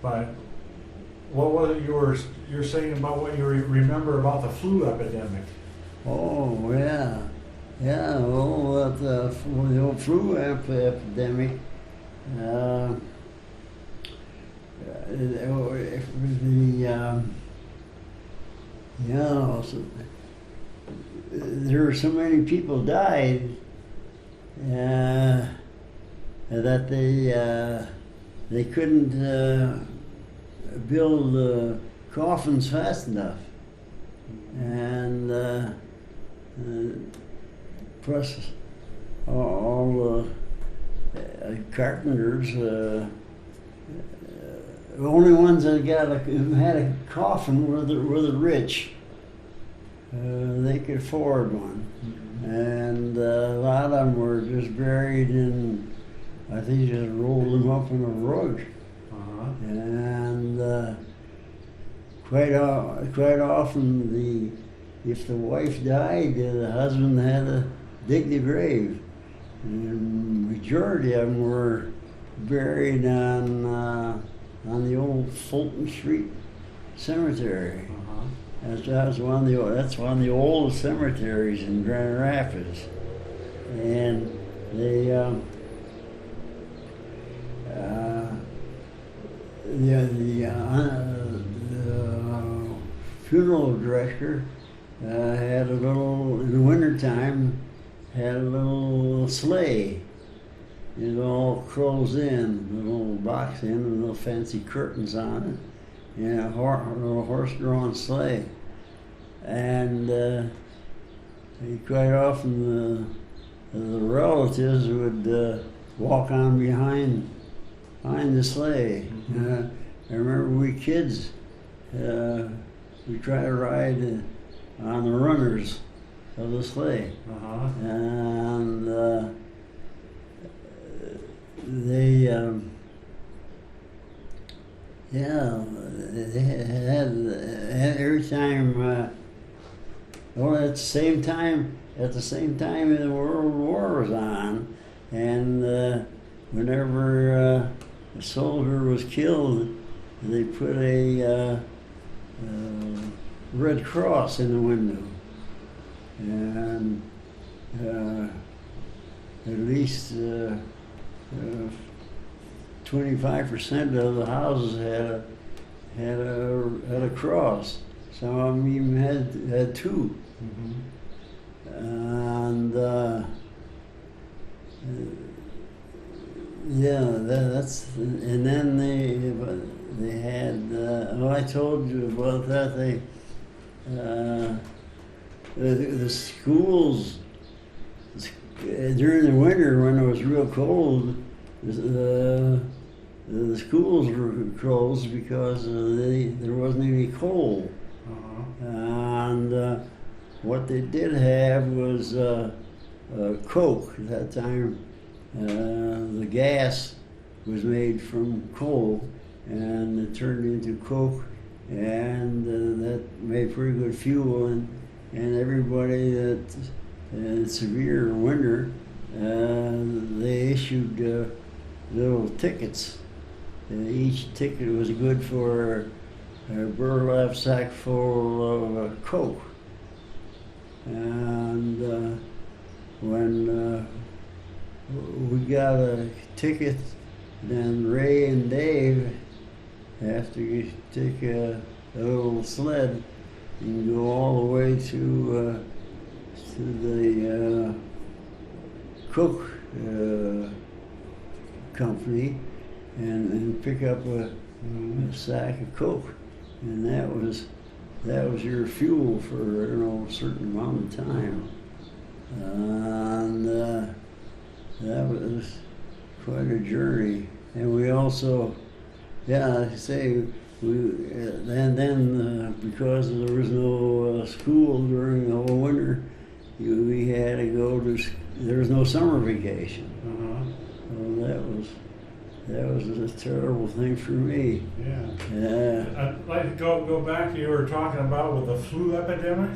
But what was it you're saying about what you remember about the flu epidemic? Oh, yeah. Yeah, well, the old flu epidemic, uh, you know, there were so many people died that they couldn't build coffins fast enough, and plus all the carpenters. The only ones that who had a coffin were the rich. They could afford one, and a lot of them were just buried in. I think just rolled them up in a rug, and quite often if the wife died, the husband had to dig the grave. And majority of them were buried on the old Fulton Street Cemetery. That's one of the oldest cemeteries in Grand Rapids, and the funeral director had a little, in the wintertime, had a little sleigh. It all closed in, a little box in, with little fancy curtains on it, and a little horse-drawn sleigh. And quite often the relatives would walk on behind the sleigh. I remember we kids, we tried to ride on the runners of the sleigh, and they had every time. Well, at the same time, the World War was on, and whenever a soldier was killed, they put a Red Cross in the window, and at least 25% of the houses had a cross. Some of them even had two. And and then they had. I told you about that. The schools during the winter when it was real cold, the schools were closed because there wasn't any coal. And what they did have was coke. At that time, the gas was made from coal, and it turned into coke, and that made pretty good fuel. And everybody that in severe winter, they issued little tickets. Each ticket was good for a burlap sack full of coke. And when we got a ticket, then Ray and Dave have to take a little sled and go all the way to the coke company and pick up a sack of coke, and that was your fuel for a certain amount of time, and that was quite a journey. And we also, like I say, then because there was no school during the whole winter, we had to go to. There was no summer vacation. So that was a terrible thing for me. Yeah. I'd like to go back to you were talking about with the flu epidemic.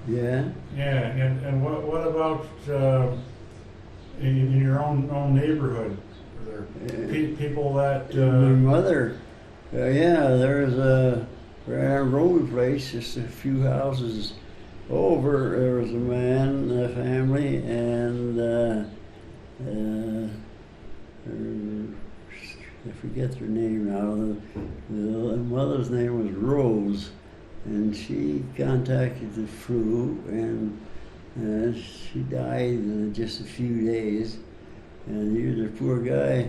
Yeah. Yeah, and what about in your own neighborhood? Are there people that My mother Yeah, there's a right on Roby Place, just a few houses over. There was a man, a family, and I forget their name now. The mother's name was Rose, and she contacted the flu, and she died in just a few days. And here's a poor guy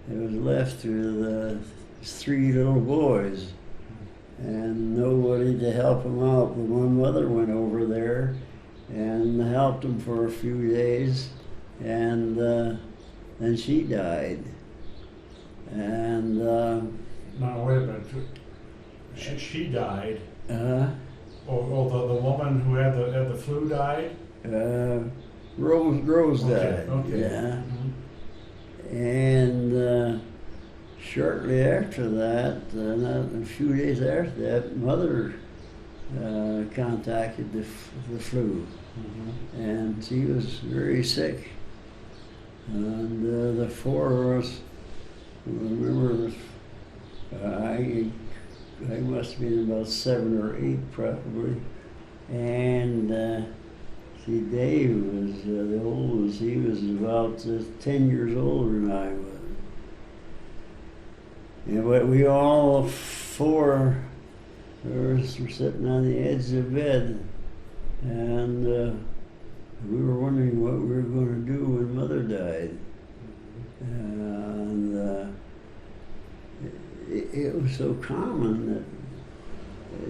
that was left with 3 little boys, and nobody to help him out. But my mother went over there and helped him for a few days, and then she died. And Now, wait a minute. She died. uh, The woman who had the flu died? Rose died. Okay. Yeah. Mhm. And shortly after that, not a few days after that, mother contacted the flu, and she was very sick. And the 4 of us, remember, I must have been about 7 or 8 probably, and see, Dave was the oldest. He was about 10 years older than I was. Yeah, but we all 4 were sitting on the edge of the bed, and we were wondering what we were going to do when Mother died. And it was so common that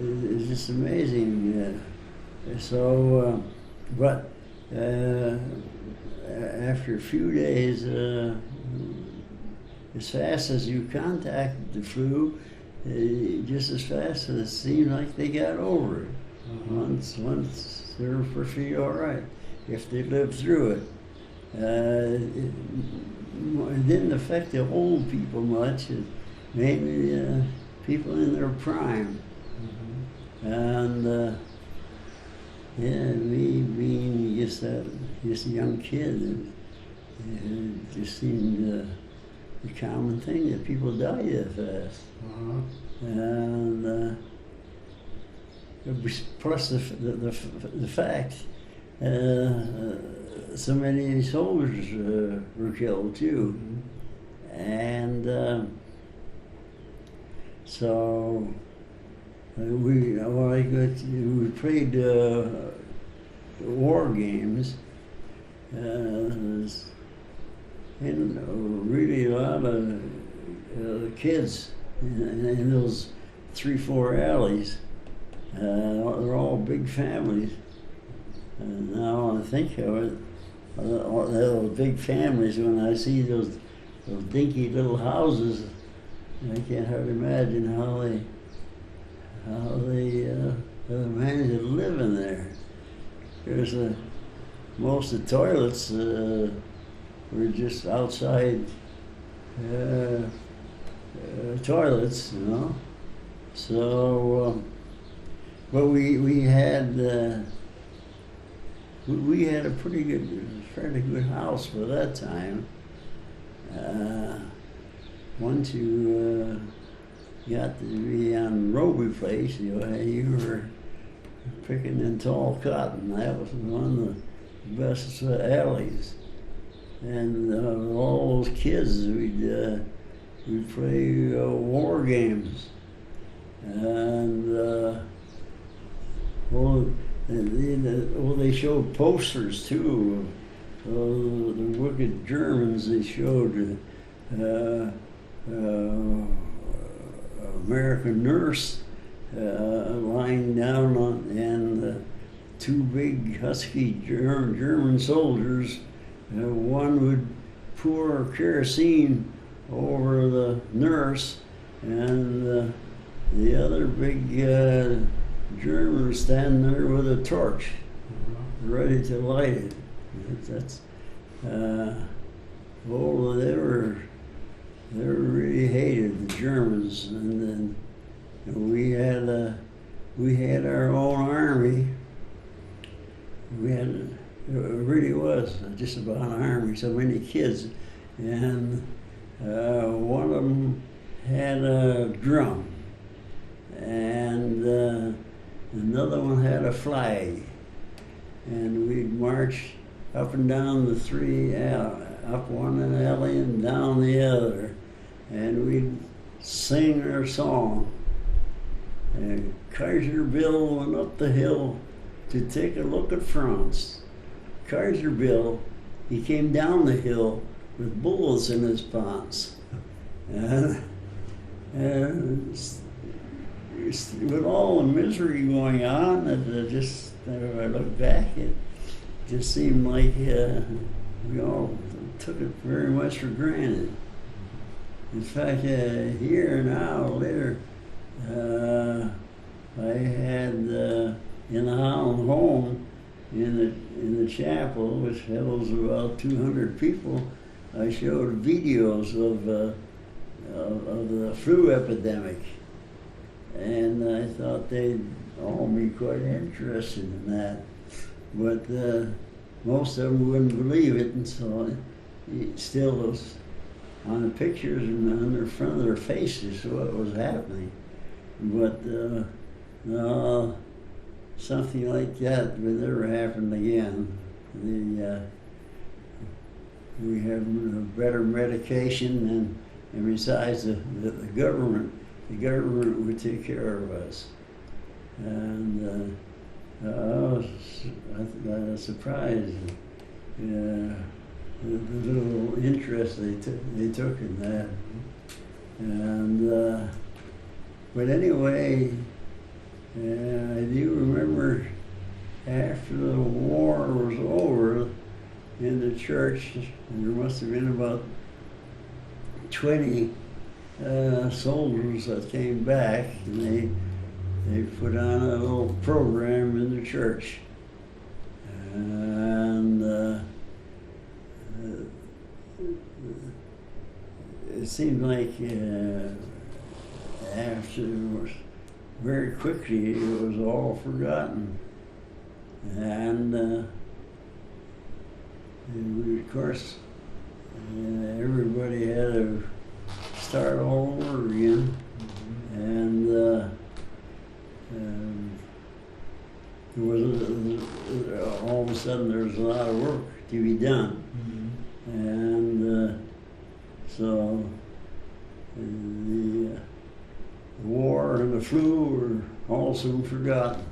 it's just amazing. But after a few days, as fast as you contacted the flu, just as fast as it seemed like they got over it. Once they were perfectly all right, if they lived through it. It didn't affect the old people much. It mainly people in their prime. And yeah, me being just a young kid, it just seemed a common thing that people die that fast. And plus the fact so many soldiers were killed too. And so we played war games, and really a lot of kids in those 3-4 alleys. They're all big families. And now when I think of it, those big families, when I see those dinky little houses, I can't hardly imagine how they managed to live in there. There's most of the toilets were just outside toilets, you know. So, but we had a fairly good house for that time. Once you got to be on Roby Place, you were picking in tall cotton. That was one of the best alleys. And all those kids, we'd play war games. And they showed posters too. The wicked Germans, they showed American nurse lying down and 2 big husky German soldiers. One would pour kerosene over the nurse, and the other big German was standing there with a torch, ready to light it. They were really hated, the Germans, and then we had our own army. It really was just about an army, so many kids, and one of them had a drum, and another one had a flag, and we'd march up and down the three, up one alley and down the other, and we'd sing our song. And Kaiser Bill went up the hill to take a look at France. Kaiser Bill, he came down the hill with bullets in his pants. And with all the misery going on, when I look back, it just seemed like we all took it very much for granted. In fact, here now, later, I had in the Holland home, in the chapel, which holds about 200 people, I showed videos of the flu epidemic, and I thought they'd all be quite interested in that, but most of them wouldn't believe it, and so it still was on the pictures and on the front of their faces what was happening. But no, something like that would never happen again. We have better medication, and besides, the government would take care of us. And I was surprised the little interest they took in that. And but anyway, I do remember after the war was over in the church, there must have been about 20 soldiers that came back, and they put on a little program in the church. And it seemed like afterwards, very quickly, it was all forgotten. And of course, everybody had to start all over again. And there was all of a sudden there was a lot of work to be done. And so the war and the flu were all soon forgotten.